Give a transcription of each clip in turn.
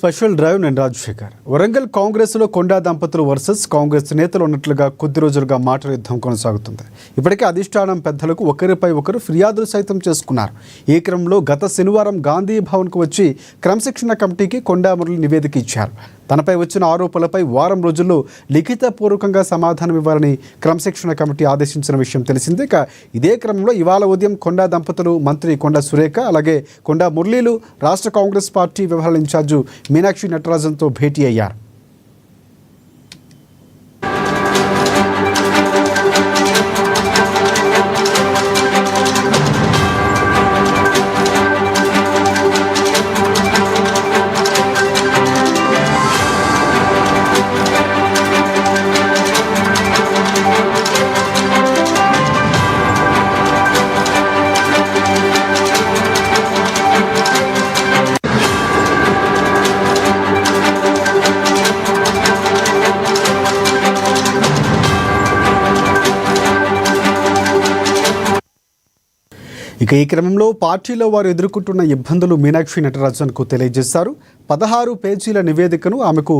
Special drive. నేను రాజశేఖర్. వరంగల్ కాంగ్రెస్లో కొండా దంపతులు వర్సెస్ కాంగ్రెస్ నేతలు ఉన్నట్లుగా కొద్ది రోజులుగా మాటల యుద్ధం కొనసాగుతుంది. ఇప్పటికే అధిష్టానం పెద్దలకు ఒకరిపై ఒకరు ఫిర్యాదులు సైతం చేసుకున్నారు. ఈ క్రమంలో గత శనివారం గాంధీ భవన్కు వచ్చి క్రమశిక్షణ కమిటీకి కొండా మురళి నివేదిక ఇచ్చారు. తనపై వచ్చిన ఆరోపణలపై వారం రోజుల్లో లిఖితపూర్వకంగా సమాధానం ఇవ్వాలని క్రమశిక్షణ కమిటీ ఆదేశించిన విషయం తెలిసిందే. ఇదే క్రమంలో ఇవాళ ఉదయం కొండా దంపతులు, మంత్రి కొండా సురేఖ, అలాగే కొండా మురళీలు రాష్ట్ర కాంగ్రెస్ పార్టీ వ్యవహారాల ఇన్ఛార్జు మీనాక్షి నటరాజన్తో భేటీ అయ్యారు. ఇక ఈ క్రమంలో పార్టీలో వారు ఎదుర్కొంటున్న ఇబ్బందులు మీనాక్షి నటరాజన్కు తెలియజేశారు. 16 పేజీల నివేదికను ఆమెకు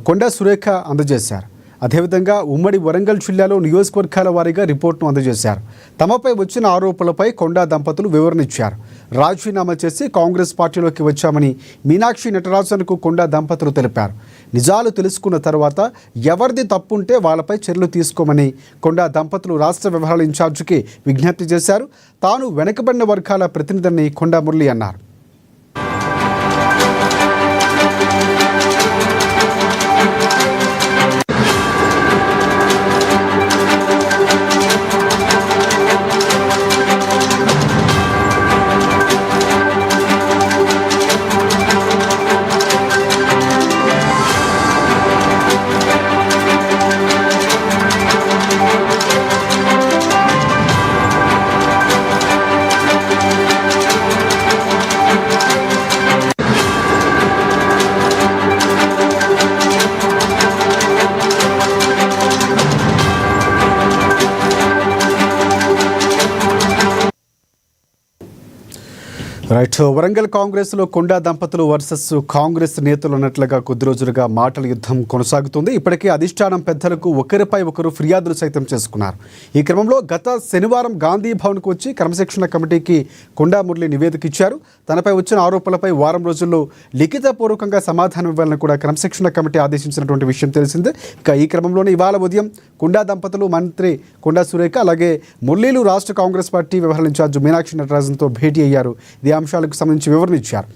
కొండా సురేఖ అందజేశారు. అదేవిధంగా ఉమ్మడి వరంగల్ జిల్లాలో నియోజకవర్గాల వారీగా రిపోర్టును అందజేశారు. తమపై వచ్చిన ఆరోపణలపై కొండా దంపతులు వివరణ ఇచ్చారు. రాజీనామా చేసి కాంగ్రెస్ పార్టీలోకి వచ్చామని మీనాక్షి నటరాజన్కు కొండా దంపతులు తెలిపారు. నిజాలు తెలుసుకున్న తర్వాత ఎవరిది తప్పుంటే వాళ్ళపై చర్యలు తీసుకోమని కొండా దంపతులు రాష్ట్ర వ్యవహారాల ఇన్ఛార్జికి విజ్ఞప్తి చేశారు. తాను వెనుకబడిన వర్గాల ప్రతినిధిని కొండా మురళి అన్నారు. రైట్. వరంగల్ కాంగ్రెస్లో కొండా దంపతులు వర్సెస్ కాంగ్రెస్ నేతలు ఉన్నట్లుగా కొద్ది రోజులుగా మాటల యుద్ధం కొనసాగుతుంది. ఇప్పటికే అధిష్టానం పెద్దలకు ఒకరిపై ఒకరు ఫిర్యాదులు సైతం చేసుకున్నారు. ఈ క్రమంలో గత శనివారం గాంధీ భవన్కు వచ్చి క్రమశిక్షణ కమిటీకి కొండా మురళి నివేదిక ఇచ్చారు. తనపై వచ్చిన ఆరోపణలపై వారం రోజుల్లో లిఖితపూర్వకంగా సమాధానం ఇవ్వాలని కూడా క్రమశిక్షణ కమిటీ ఆదేశించినటువంటి విషయం తెలిసిందే. ఇక ఈ క్రమంలోనే ఇవాళ ఉదయం కొండా దంపతులు, మంత్రి కొండా సురేఖ, అలాగే మురళీలు రాష్ట్ర కాంగ్రెస్ పార్టీ వ్యవహారాల ఇన్ఛార్జి మీనాక్షి నటరాజన్తో భేటీ అయ్యారు. అంశాలకు సంబంధించి వివరణ ఇచ్చారు.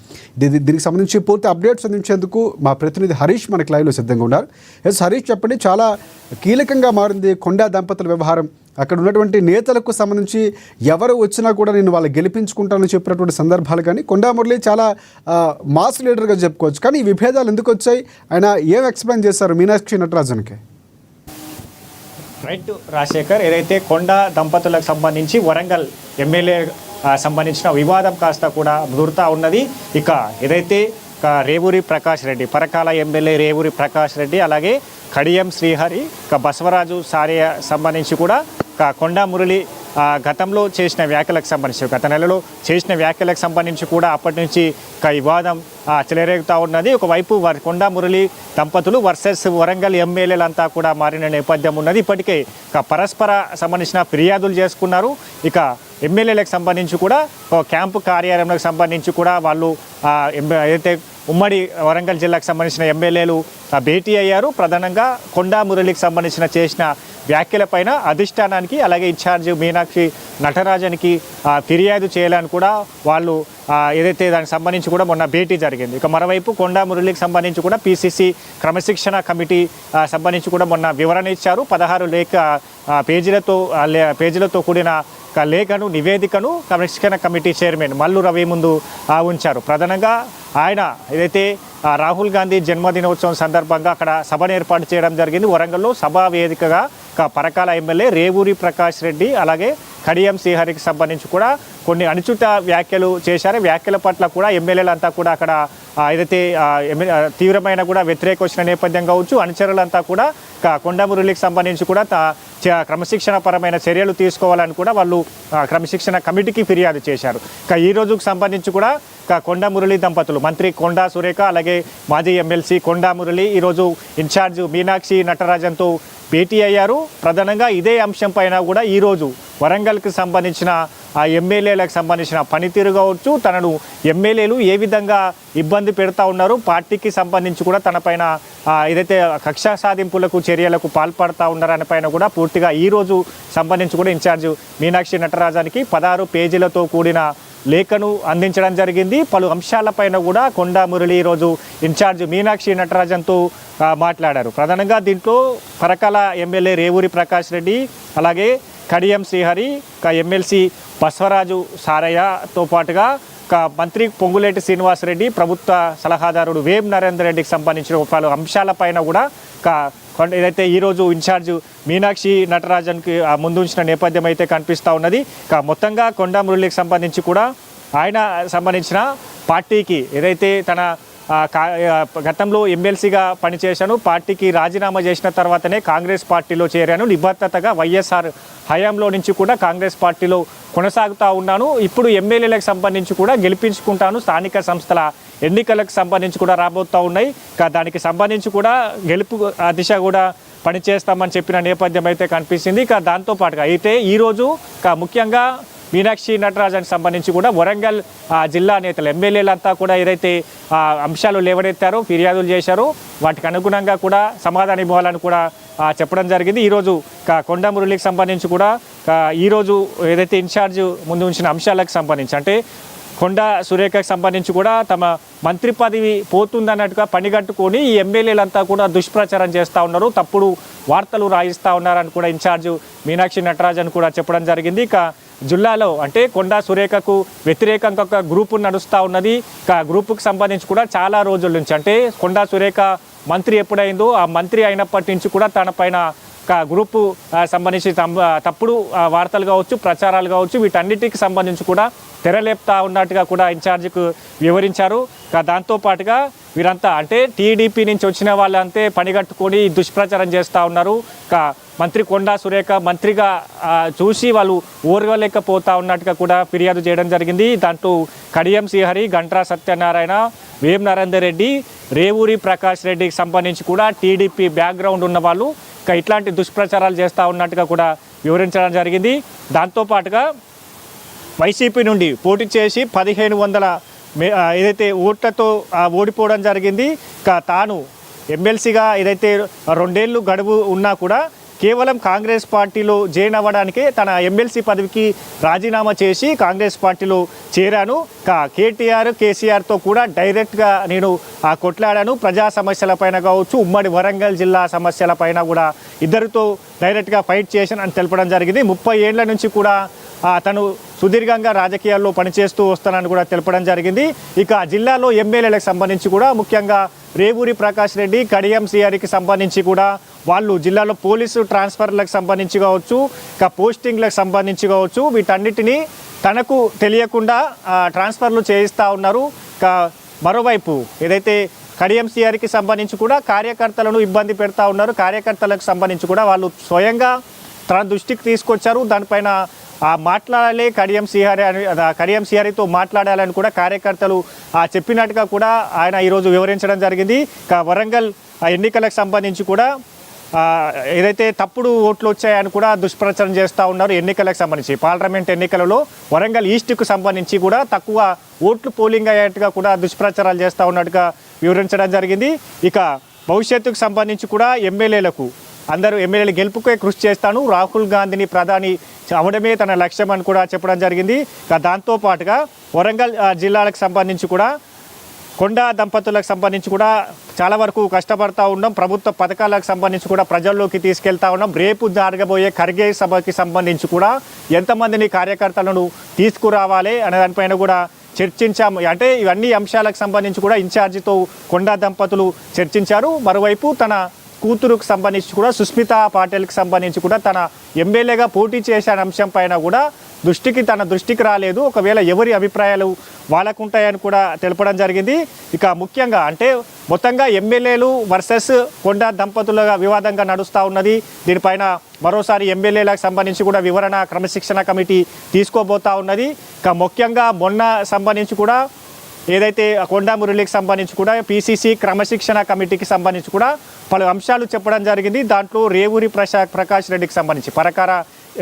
దీనికి సంబంధించి పూర్తి అప్డేట్స్ అందించేందుకు మా ప్రతినిధి హరీష్ మనకి లైవ్లో సిద్ధంగా ఉన్నారు. ఎస్ హరీష్, చెప్పండి. చాలా కీలకంగా మారింది కొండా దంపతుల వ్యవహారం. అక్కడ ఉన్నటువంటి నేతలకు సంబంధించి ఎవరు వచ్చినా కూడా నేను వాళ్ళు గెలిపించుకుంటానని చెప్పినటువంటి సందర్భాలు, కానీ కొండా మురళి చాలా మాస్ లీడర్గా చెప్పుకోవచ్చు. కానీ ఈ విభేదాలు ఎందుకు వచ్చాయి, ఆయన ఏం ఎక్స్ప్లెయిన్ చేశారు మీనాక్షి నటరాజన్కి? రైట్ రాజశేఖర్, ఏదైతే కొండా దంపతులకు సంబంధించి వరంగల్ ఎమ్మెల్యే సంబంధించిన వివాదం కాస్త కూడా ముదురుతా ఉన్నది. ఇక ఏదైతే రేవూరి ప్రకాష్ రెడ్డి, పరకాల ఎమ్మెల్యే రేవూరి ప్రకాష్ రెడ్డి, అలాగే కడియం శ్రీహరి, బసవరాజు సారియా సంబంధించి కూడా కొండా మురళి గతంలో చేసిన వ్యాఖ్యలకు సంబంధించి, గత నెలలో చేసిన వ్యాఖ్యలకు సంబంధించి కూడా అప్పటి నుంచి వివాదం చెలరేగుతూ ఉన్నది. ఒకవైపు కొండా మురళి దంపతులు వర్సెస్ వరంగల్ ఎమ్మెల్యేలంతా కూడా మారిన నేపథ్యం ఉన్నది. ఇప్పటికే పరస్పర సంబంధించిన ఫిర్యాదులు చేసుకున్నారు. ఇక ఎమ్మెల్యేలకు సంబంధించి కూడా క్యాంపు కార్యాలయంకు సంబంధించి కూడా వాళ్ళు ఏదైతే ఉమ్మడి వరంగల్ జిల్లాకు సంబంధించిన ఎమ్మెల్యేలు భేటీ అయ్యారు. ప్రధానంగా కొండా మురళికి సంబంధించిన చేసిన వ్యాఖ్యలపైన అధిష్టానానికి, అలాగే ఇన్ఛార్జ్ మీనాక్షి నటరాజన్కి ఫిర్యాదు చేయాలని కూడా వాళ్ళు ఏదైతే దానికి సంబంధించి కూడా మొన్న భేటీ జరిగింది. ఇక మరోవైపు కొండా మురళికి సంబంధించి కూడా పిసిసి క్రమశిక్షణ కమిటీ సంబంధించి కూడా మొన్న వివరణ ఇచ్చారు. 16 పేజీలతో కూడిన లేఖను, నివేదికను క్రమశిక్షణ కమిటీ చైర్మన్ మల్లు రవి ముందు ఉంచారు. ప్రధానంగా ఆయన ఏదైతే రాహుల్ గాంధీ జన్మదినోత్సవం సందర్భంగా అక్కడ సభను ఏర్పాటు చేయడం జరిగింది. వరంగల్లో సభా వేదికగా పరకాల ఎమ్మెల్యే రేవూరి ప్రకాష్ రెడ్డి, అలాగే కడియం శ్రీహరికి సంబంధించి కూడా కొన్ని అనుచిత వ్యాఖ్యలు చేశారు. వ్యాఖ్యల పట్ల కూడా ఎమ్మెల్యేలంతా కూడా అక్కడ ఏదైతే తీవ్రమైన కూడా వ్యతిరేక వచ్చిన నేపథ్యం కావచ్చు, అనుచరులంతా కూడా కొండా మురళికి సంబంధించి కూడా క్రమశిక్షణ పరమైన చర్యలు తీసుకోవాలని కూడా వాళ్ళు క్రమశిక్షణ కమిటీకి ఫిర్యాదు చేశారు. ఈ రోజుకు సంబంధించి కూడా కొండా మురళి దంపతులు మంత్రి కొండా సురేఖ అలాగే మాజీ ఎమ్మెల్సీ కొండా మురళి ఈరోజు ఇన్ఛార్జ్ మీనాక్షి నటరాజన్తో భేటీ అయ్యారు. ప్రధానంగా ఇదే అంశం పైన కూడా ఈరోజు వరంగల్కి సంబంధించిన ఆ ఎమ్మెల్యేలకు సంబంధించిన పనితీరు కావచ్చు, తనను ఎమ్మెల్యేలు ఏ విధంగా ఇబ్బంది పెడతా ఉన్నారు, పార్టీకి సంబంధించి కూడా తన పైన ఏదైతే కక్ష సాధింపులకు చర్యలకు పాల్పడతా ఉన్నారని పైన కూడా పూర్తిగా ఈరోజు సంబంధించి కూడా ఇన్ఛార్జ్ మీనాక్షి నటరాజన్కి 16 పేజీలతో కూడిన లేఖను అందించడం జరిగింది. పలు అంశాలపైన కూడా కొండా మురళి ఈరోజు ఇన్ఛార్జ్ మీనాక్షి నటరాజన్తో మాట్లాడారు. ప్రధానంగా దీంట్లో పరకాల ఎమ్మెల్యే రేవూరి ప్రకాష్ రెడ్డి అలాగే కడియం శ్రీహరి ఎమ్మెల్సీ బసవరాజు సారయ్యతో పాటుగా మంత్రి పొంగులేటి శ్రీనివాసరెడ్డి, ప్రభుత్వ సలహాదారుడు వేం నరేందర్ రెడ్డికి సంబంధించిన పలు అంశాలపైన కూడా ఏదైతే ఈరోజు ఇన్ఛార్జ్ మీనాక్షి నటరాజన్కి ముందుంచిన నేపథ్యం అయితే కనిపిస్తూ ఉన్నది. మొత్తంగా కొండా మురళికి సంబంధించి కూడా ఆయన సంబంధించిన పార్టీకి ఏదైతే తన గతంలో ఎమ్మెల్సీగా పనిచేశాను, పార్టీకి రాజీనామా చేసిన తర్వాతనే కాంగ్రెస్ పార్టీలో చేరాను, నిబద్ధతగా వైఎస్ఆర్ హయాంలో నుంచి కూడా కాంగ్రెస్ పార్టీలో కొనసాగుతూ ఉన్నాను, ఇప్పుడు ఎమ్మెల్యేలకు సంబంధించి కూడా గెలిపించుకుంటాను, స్థానిక సంస్థల ఎన్నికలకు సంబంధించి కూడా రాబోతూ ఉన్నాయి, దానికి సంబంధించి కూడా గెలుపు దిశ కూడా పనిచేస్తామని చెప్పిన నేపథ్యం అయితే కనిపిస్తుంది. దాంతోపాటుగా అయితే ఈరోజు ముఖ్యంగా మీనాక్షి నటరాజన్కి సంబంధించి కూడా వరంగల్ జిల్లా నేతలు ఎమ్మెల్యేలంతా కూడా ఏదైతే అంశాలు లేవనెత్తారో, ఫిర్యాదులు చేశారో వాటికి అనుగుణంగా కూడా సమాధానం ఇవ్వాలని కూడా చెప్పడం జరిగింది. ఈరోజు కొండా మురళికి సంబంధించి కూడా ఈరోజు ఏదైతే ఇన్ఛార్జ్ ముందు ఉంచిన అంశాలకు సంబంధించి అంటే కొండా సురేఖకు సంబంధించి కూడా తమ మంత్రి పదవి పోతుందన్నట్టుగా పనిగట్టుకొని ఈ ఎమ్మెల్యేలంతా కూడా దుష్ప్రచారం చేస్తూ ఉన్నారు, తప్పుడు వార్తలు రాయిస్తూ ఉన్నారని కూడా ఇన్ఛార్జ్ మీనాక్షి నటరాజన్ కూడా చెప్పడం జరిగింది. జిల్లాలో అంటే కొండా సురేఖకు వ్యతిరేకంగా ఒక గ్రూపు నడుస్తూ ఉన్నది. గ్రూపుకు సంబంధించి కూడా చాలా రోజుల నుంచి అంటే కొండా సురేఖ మంత్రి ఎప్పుడైందో ఆ మంత్రి అయినప్పటి నుంచి కూడా తన పైన గ్రూపు సంబంధించి తప్పుడు వార్తలు కావచ్చు, ప్రచారాలు కావచ్చు, వీటన్నిటికి సంబంధించి కూడా తెరలేపుతా ఉన్నట్టుగా కూడా ఇన్ఛార్జికు వివరించారు. దాంతోపాటుగా వీరంతా అంటే టీడీపీ నుంచి వచ్చిన వాళ్ళంతే పనిగట్టుకొని దుష్ప్రచారం చేస్తూ ఉన్నారు. మంత్రి కొండా సురేఖ మంత్రిగా చూసి వాళ్ళు ఓర్వలేకపోతా ఉన్నట్టుగా కూడా ఫిర్యాదు చేయడం జరిగింది. దాంట్లో కడియం శ్రీహరి, గంట్రా సత్యనారాయణ, వేం నరేందర్ రెడ్డి, రేవూరి ప్రకాష్ రెడ్డికి సంబంధించి కూడా టీడీపీ బ్యాక్గ్రౌండ్ ఉన్న వాళ్ళు ఇట్లాంటి దుష్ప్రచారాలు చేస్తూ ఉన్నట్టుగా కూడా వివరించడం జరిగింది. దాంతోపాటుగా వైసీపీ నుండి పోటీ చేసి 1500 ఏదైతే ఓట్లతో ఓడిపోవడం జరిగింది. తాను ఎమ్మెల్సీగా ఏదైతే 2 ఏళ్ళు గడువు ఉన్నా కూడా కేవలం కాంగ్రెస్ పార్టీలో జాయిన్ అవ్వడానికే తన ఎమ్మెల్సీ పదవికి రాజీనామా చేసి కాంగ్రెస్ పార్టీలో చేరాను. కేటీఆర్, కేసీఆర్తో కూడా డైరెక్ట్గా నేను కొట్లాడాను. ప్రజా సమస్యలపైన కావచ్చు, ఉమ్మడి వరంగల్ జిల్లా సమస్యలపైన కూడా ఇద్దరితో డైరెక్ట్గా ఫైట్ చేశాను అని తెలపడం జరిగింది. 30 ఏళ్ల నుంచి కూడా తను సుదీర్ఘంగా రాజకీయాల్లో పనిచేస్తూ వస్తానని కూడా తెలపడం జరిగింది. జిల్లాలో ఎమ్మెల్యేలకు సంబంధించి కూడా ముఖ్యంగా రేవూరి ప్రకాష్ రెడ్డి, కడియం శ్రీహరికి సంబంధించి కూడా వాళ్ళు జిల్లాలో పోలీసు ట్రాన్స్ఫర్లకు సంబంధించి కావచ్చు, పోస్టింగ్లకు సంబంధించి కావచ్చు, వీటన్నిటినీ తనకు తెలియకుండా ట్రాన్స్ఫర్లు చేయిస్తూ ఉన్నారు. మరోవైపు ఏదైతే కడియం శ్రీహరికి సంబంధించి కూడా కార్యకర్తలను ఇబ్బంది పెడతా ఉన్నారు. కార్యకర్తలకు సంబంధించి కూడా వాళ్ళు స్వయంగా తన దృష్టికి తీసుకొచ్చారు. దానిపైన మాట్లాడాలి, కడియం శ్రీహరితో మాట్లాడాలని కూడా కార్యకర్తలు చెప్పినట్టుగా కూడా ఆయన ఈరోజు వివరించడం జరిగింది. వరంగల్ ఎన్నికలకు సంబంధించి కూడా ఏదైతే తప్పుడు ఓట్లు వచ్చాయని కూడా దుష్ప్రచారం చేస్తూ ఉన్నారు. ఎన్నికలకు సంబంధించి పార్లమెంట్ ఎన్నికలలో వరంగల్ ఈస్ట్కు సంబంధించి కూడా తక్కువ ఓట్లు పోలింగ్ అయ్యేట్టుగా కూడా దుష్ప్రచారాలు చేస్తూ ఉన్నట్టుగా వివరించడం జరిగింది. భవిష్యత్తుకు సంబంధించి కూడా అందరూ ఎమ్మెల్యేలు గెలుపుకే కృషి చేస్తాను, రాహుల్ గాంధీని ప్రధాని అవడమే తన లక్ష్యం అని కూడా చెప్పడం జరిగింది. దాంతోపాటుగా వరంగల్ జిల్లాలకు సంబంధించి కూడా కొండా దంపతులకు సంబంధించి కూడా చాలా వరకు కష్టపడతా ఉన్నాం. ప్రభుత్వ పథకాలకు సంబంధించి కూడా ప్రజల్లోకి తీసుకెళ్తా ఉన్నాం. రేపు జరగబోయే ఖర్గే సభకి సంబంధించి కూడా ఎంతమందిని కార్యకర్తలను తీసుకురావాలి అనే దానిపైన కూడా చర్చించాము. అంటే ఇవన్నీ అంశాలకు సంబంధించి కూడా ఇన్ఛార్జితో కొండా దంపతులు చర్చించారు. మరోవైపు తన కూతురుకు సంబంధించి కూడా సుస్మితా పాటిల్కి సంబంధించి కూడా తన ఎమ్మెల్యేగా పోటీ చేసే అంశం పైన కూడా తన దృష్టికి రాలేదు. ఒకవేళ ఎవరి అభిప్రాయాలు వాళ్ళకుంటాయని కూడా తెలపడం జరిగింది. ఇక ముఖ్యంగా అంటే మొత్తంగా ఎమ్మెల్యేలు వర్సెస్ కొండా దంపతుల వివాదంగా నడుస్తూ ఉన్నది. దీనిపైన మరోసారి ఎమ్మెల్యేలకు సంబంధించి కూడా వివరణ క్రమశిక్షణ కమిటీ తీసుకోబోతా ఉన్నది. ఇక ముఖ్యంగా మొన్న సంబంధించి కూడా ఏదైతే కొండా మురళికి సంబంధించి కూడా పిసిసి క్రమశిక్షణ కమిటీకి సంబంధించి కూడా పలు అంశాలు చెప్పడం జరిగింది. దాంట్లో రేవూరి ప్రకాష్ రెడ్డికి సంబంధించి పరకార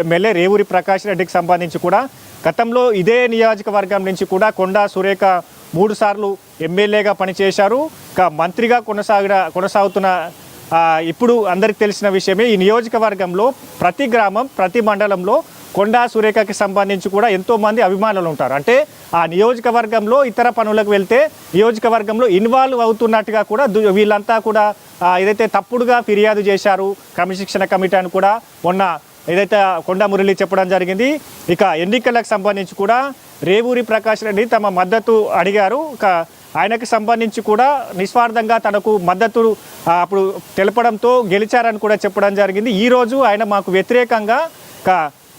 ఎమ్మెల్యే రేవూరి ప్రకాష్ రెడ్డికి సంబంధించి కూడా గతంలో ఇదే నియోజకవర్గం నుంచి కూడా కొండా సురేఖ 3 సార్లు ఎమ్మెల్యేగా పనిచేశారు. మంత్రిగా కొనసాగుతున్న ఇప్పుడు అందరికి తెలిసిన విషయమే ఈ నియోజకవర్గంలో ప్రతి గ్రామం ప్రతి మండలంలో కొండా సురేఖకి సంబంధించి కూడా ఎంతోమంది అభిమానులు ఉంటారు. అంటే ఆ నియోజకవర్గంలో ఇతర పనులకు వెళ్తే నియోజకవర్గంలో ఇన్వాల్వ్ అవుతున్నట్టుగా కూడా వీళ్ళంతా కూడా ఏదైతే తప్పుడుగా ఫిర్యాదు చేశారు క్రమశిక్షణ కమిటీ అని కూడా మొన్న ఏదైతే కొండా మురళి చెప్పడం జరిగింది. ఇక ఎన్నికలకు సంబంధించి కూడా రేవూరి ప్రకాష్ రెడ్డి తమ మద్దతు అడిగారు. ఆయనకు సంబంధించి కూడా నిస్వార్థంగా తనకు మద్దతు అప్పుడు తెలపడంతో గెలిచారని కూడా చెప్పడం జరిగింది. ఈరోజు ఆయన మాకు వ్యతిరేకంగా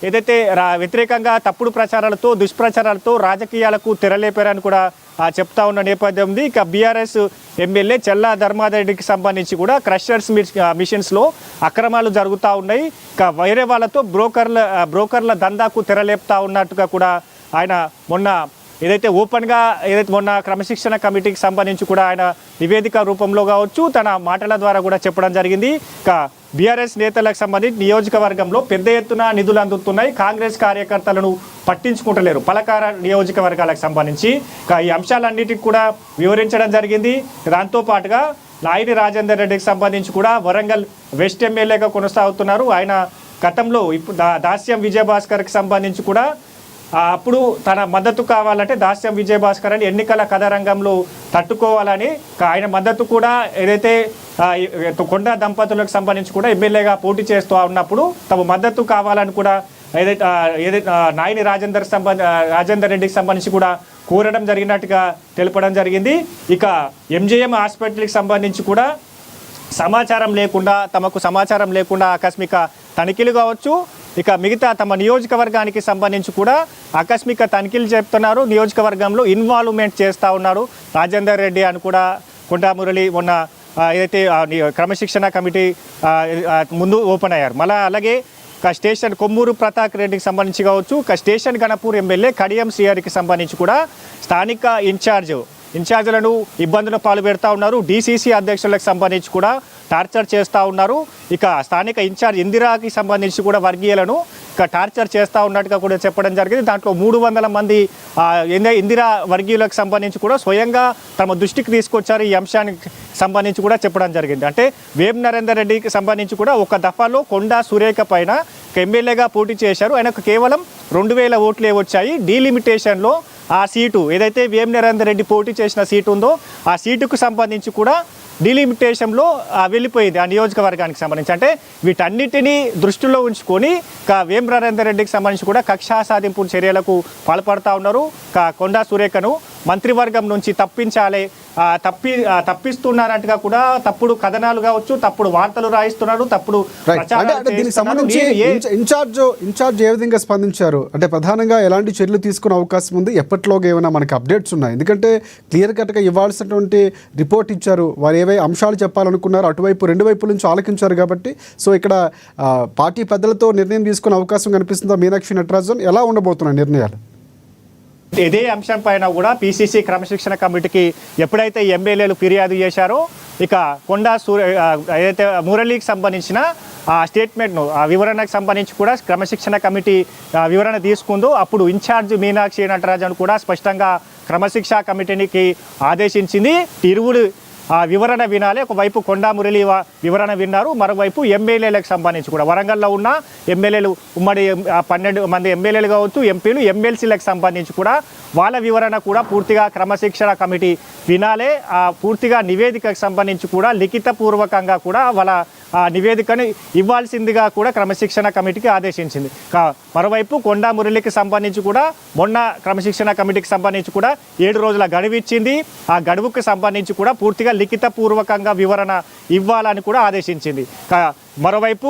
ఏదైతే వ్యతిరేకంగా తప్పుడు ప్రచారాలతో దుష్ప్రచారాలతో రాజకీయాలకు తెరలేపారని కూడా చెప్తా ఉన్న నేపథ్యం ఉంది. ఇక బీఆర్ఎస్ ఎమ్మెల్యే చెల్లా ధర్మారెడ్డికి సంబంధించి కూడా క్రషర్స్ మిషన్స్లో అక్రమాలు జరుగుతూ ఉన్నాయి. ఇక వేరే వాళ్ళతో బ్రోకర్ల దందాకు తెరలేపుతా ఉన్నట్టుగా కూడా ఆయన మొన్న ఏదైతే ఓపెన్గా మొన్న క్రమశిక్షణ కమిటీకి సంబంధించి కూడా ఆయన నివేదిక రూపంలో కావచ్చు తన మాటల ద్వారా కూడా చెప్పడం జరిగింది. ఇక బీఆర్ఎస్ నేతలకు సంబంధించి నియోజకవర్గంలో పెద్ద ఎత్తున నిధులు అందుతున్నాయి. కాంగ్రెస్ కార్యకర్తలను పట్టించుకుంటలేరు పలకార నియోజకవర్గాలకు సంబంధించి ఈ అంశాలన్నిటికీ కూడా వివరించడం జరిగింది. దాంతోపాటుగా నాయిని రాజేందర్ రెడ్డికి సంబంధించి కూడా వరంగల్ వెస్ట్ ఎమ్మెల్యేగా కొనసాగుతున్నారు. ఆయన గతంలో ఇప్పుడు దాస్యం విజయభాస్కర్కి సంబంధించి కూడా అప్పుడు తన మద్దతు కావాలంటే దాస్యం విజయభాస్కర్ అని ఎన్నికల కథరంగంలో తట్టుకోవాలని ఆయన మద్దతు కూడా ఏదైతే కొండా దంపతులకు సంబంధించి కూడా ఎమ్మెల్యేగా పోటీ చేస్తూ ఉన్నప్పుడు తమ మద్దతు కావాలని కూడా ఏదైతే నాయిని రాజేందర్ రెడ్డికి సంబంధించి కూడా కోరడం జరిగినట్టుగా తెలపడం జరిగింది. ఇక ఎంజేఎం హాస్పిటల్కి సంబంధించి కూడా తమకు సమాచారం లేకుండా ఆకస్మిక తనిఖీలు కావచ్చు. ఇక మిగతా తమ నియోజకవర్గానికి సంబంధించి కూడా ఆకస్మిక తనిఖీలు చెప్తున్నారు. నియోజకవర్గంలో ఇన్వాల్వ్మెంట్ చేస్తూ ఉన్నారు రాజేందర్ రెడ్డి అని కూడా కొండా మురళి మొన్న ఏదైతే క్రమశిక్షణ కమిటీ ముందు ఓపెన్ అయ్యారు. మళ్ళీ అలాగే స్టేషన్ కొమ్మూరు ప్రతాప్ రెడ్డికి సంబంధించి కావచ్చు స్టేషన్ గణపూర్ ఎమ్మెల్యే కడియం శ్రీహరికి సంబంధించి కూడా స్థానిక ఇన్ఛార్జీలను ఇబ్బందులు పాల్పెడతా ఉన్నారు. డీసీసీ అధ్యక్షులకు సంబంధించి కూడా టార్చర్ చేస్తూ ఉన్నారు. ఇక స్థానిక ఇన్ఛార్జ్ ఇందిరాకి సంబంధించి కూడా వర్గీయులను టార్చర్ చేస్తూ ఉన్నట్టుగా కూడా చెప్పడం జరిగింది. దాంట్లో 300 మంది ఇందిరా వర్గీయులకు సంబంధించి కూడా స్వయంగా తమ దృష్టికి తీసుకొచ్చారు. ఈ అంశానికి సంబంధించి కూడా చెప్పడం జరిగింది. అంటే వేం నరేందర్ రెడ్డికి సంబంధించి కూడా ఒక దఫాలో కొండా సురేఖ పైన ఎమ్మెల్యేగా పోటీ చేశారు. ఆయనకు కేవలం 2000 ఓట్లే వచ్చాయి. డీలిమిటేషన్లో ఆ సీటు ఏదైతే వేం నరేందర్ రెడ్డి పోటీ చేసిన సీటు ఉందో ఆ సీటుకు సంబంధించి కూడా డీలిమిటేషన్లో వెళ్ళిపోయింది ఆ నియోజకవర్గానికి సంబంధించి. అంటే వీటన్నిటినీ దృష్టిలో ఉంచుకొని వేం నరేందర్ రెడ్డికి సంబంధించి కూడా కక్షా సాధింపు చర్యలకు పాల్పడుతూ ఉన్నారు. కొండా సురేఖను మంత్రివర్గం నుంచి తప్పిస్తున్నారంటగా కూడా తప్పుడు కథనాలు కావచ్చు తప్పుడు వార్తలు రాయిస్తున్నారు తప్పుడు దీనికి సంబంధించి ఇన్ఛార్జ్ ఏ విధంగా స్పందించారు అంటే ప్రధానంగా ఎలాంటి చర్యలు తీసుకునే అవకాశం ఉంది ఎప్పటిలోగా ఏమైనా మనకి అప్డేట్స్ ఉన్నాయి ఎందుకంటే క్లియర్ కట్గా ఇవ్వాల్సినటువంటి రిపోర్ట్ ఇచ్చారు వారు ఏవై అంశాలు చెప్పాలనుకున్నారు అటువైపు 2 వైపుల నుంచి ఆలోచించారు కాబట్టి సో ఇక్కడ పార్టీ పెద్దలతో నిర్ణయం తీసుకునే అవకాశం కనిపిస్తుందా మీనాక్షి నటరాజన్ ఎలా ఉండబోతున్నాయి నిర్ణయాలు ఇదే అంశం పైన కూడా పిసిసి క్రమశిక్షణ కమిటీకి ఎప్పుడైతే ఎమ్మెల్యేలు ఫిర్యాదు చేశారో ఇక కొండా ఏదైతే మురళికి సంబంధించిన ఆ స్టేట్మెంట్ను ఆ వివరణకు సంబంధించి కూడా క్రమశిక్షణ కమిటీ వివరణ తీసుకుందో అప్పుడు ఇన్ఛార్జ్ మీనాక్షి నటరాజన్ కూడా స్పష్టంగా క్రమశిక్షణ కమిటీకి ఆదేశించింది ఇరువురు ఆ వివరణ వినాలి ఒకవైపు కొండా మురళి వివరణ విన్నారు మరోవైపు ఎమ్మెల్యేలకు సంబంధించి కూడా వరంగల్లో ఉన్న ఎమ్మెల్యేలు ఉమ్మడి 12 మంది ఎమ్మెల్యేలు కావచ్చు ఎంపీలు ఎమ్మెల్సీలకు సంబంధించి కూడా వాళ్ళ వివరణ కూడా పూర్తిగా క్రమశిక్షణ కమిటీ వినాలే ఆ పూర్తిగా నివేదికకు సంబంధించి కూడా లిఖితపూర్వకంగా కూడా వాళ్ళ ఆ నివేదికను ఇవ్వాల్సిందిగా కూడా క్రమశిక్షణ కమిటీకి ఆదేశించింది మరోవైపు కొండా మురళికి సంబంధించి కూడా మొన్న క్రమశిక్షణ కమిటీకి సంబంధించి కూడా 7 రోజుల గడువు ఇచ్చింది ఆ గడువుకు సంబంధించి కూడా పూర్తిగా లిఖితపూర్వకంగా వివరణ ఇవ్వాలని కూడా ఆదేశించింది మరోవైపు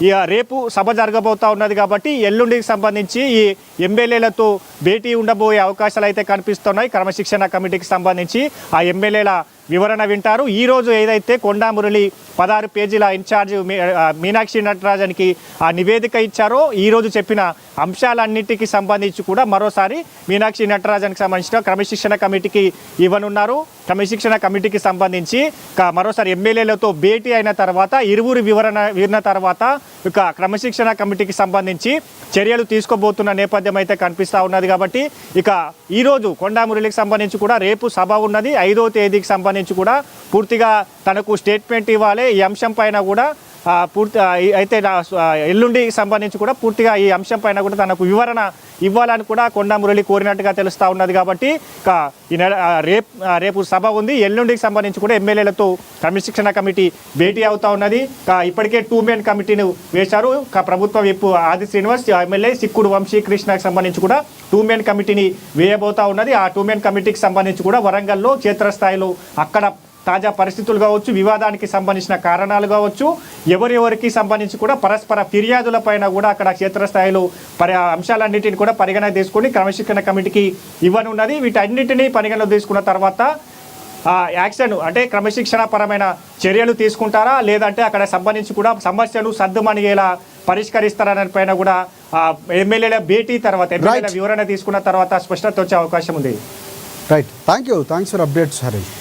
ఇక రేపు సభ జరగబోతా ఉన్నది కాబట్టి ఎల్లుండికి సంబంధించి ఈ ఎమ్మెల్యేలతో భేటీ ఉండబోయే అవకాశాలు అయితే కనిపిస్తున్నాయి. క్రమశిక్షణ కమిటీకి సంబంధించి ఆ ఎమ్మెల్యేల వివరణ వింటారు. ఈరోజు ఏదైతే కొండా మురళి 16 పేజీల ఇన్ఛార్జ్ మీనాక్షి నటరాజన్కి ఆ నివేదిక ఇచ్చారో ఈరోజు చెప్పిన అంశాలన్నింటికి సంబంధించి కూడా మరోసారి మీనాక్షి నటరాజన్కి సంబంధించిన క్రమశిక్షణ కమిటీకి ఇవ్వనున్నారు. క్రమశిక్షణ కమిటీకి సంబంధించి మరోసారి ఎమ్మెల్యేలతో భేటీ అయిన తర్వాత ఇరువురు వివరణ విన్న తర్వాత ఇక క్రమశిక్షణ కమిటీకి సంబంధించి చర్యలు తీసుకోబోతున్న నేపథ్యం అయితే కనిపిస్తూ ఉన్నది. కాబట్టి ఇక ఈరోజు కొండా మురళికి సంబంధించి కూడా రేపు సభ ఉన్నది. 5వ తేదీకి సంబంధించి కూడా పూర్తిగా తనకు స్టేట్మెంట్ ఇవ్వాలి. ఈ అంశం పైన కూడా పూర్తి అయితే ఎల్లుండికి సంబంధించి కూడా పూర్తిగా ఈ అంశం పైన కూడా తనకు వివరణ ఇవ్వాలని కూడా కొండా మురళి కోరినట్టుగా తెలుస్తూ ఉన్నది. కాబట్టి ఈ నెల రేపు సభ ఉంది. ఎల్లుండికి సంబంధించి కూడా ఎమ్మెల్యేలతో క్రమశిక్షణ కమిటీ భేటీ అవుతా ఉన్నది. ఇప్పటికే 2 మెన్ కమిటీని వేశారు. ప్రభుత్వ విప్ ఆది శ్రీనివాస్, ఎమ్మెల్యే సిక్కుడు వంశీకృష్ణకు సంబంధించి కూడా 2 మెన్ కమిటీని వేయబోతా ఉన్నది. ఆ 2 మెన్ కమిటీకి సంబంధించి కూడా వరంగల్లో క్షేత్రస్థాయిలో అక్కడ తాజా పరిస్థితులు కావచ్చు, వివాదానికి సంబంధించిన కారణాలు కావచ్చు, ఎవరెవరికి సంబంధించి కూడా పరస్పర ఫిర్యాదులపైన కూడా అక్కడ క్షేత్రస్థాయిలో అంశాలన్నింటినీ కూడా పరిగణ తీసుకొని క్రమశిక్షణ కమిటీకి ఇవ్వనున్నది. వీటన్నింటినీ పరిగణలో తీసుకున్న తర్వాత యాక్షన్ అంటే క్రమశిక్షణ పరమైన చర్యలు తీసుకుంటారా, లేదంటే అక్కడ సంబంధించి కూడా సమస్యలు సద్దుమణిగేలా పరిష్కరిస్తారనే పైన కూడా ఎమ్మెల్యేల భేటీ తర్వాత ఎమ్మెల్యేల వివరణ తీసుకున్న తర్వాత స్పష్టత వచ్చే అవకాశం ఉంది. Right, thanks for updates Harish.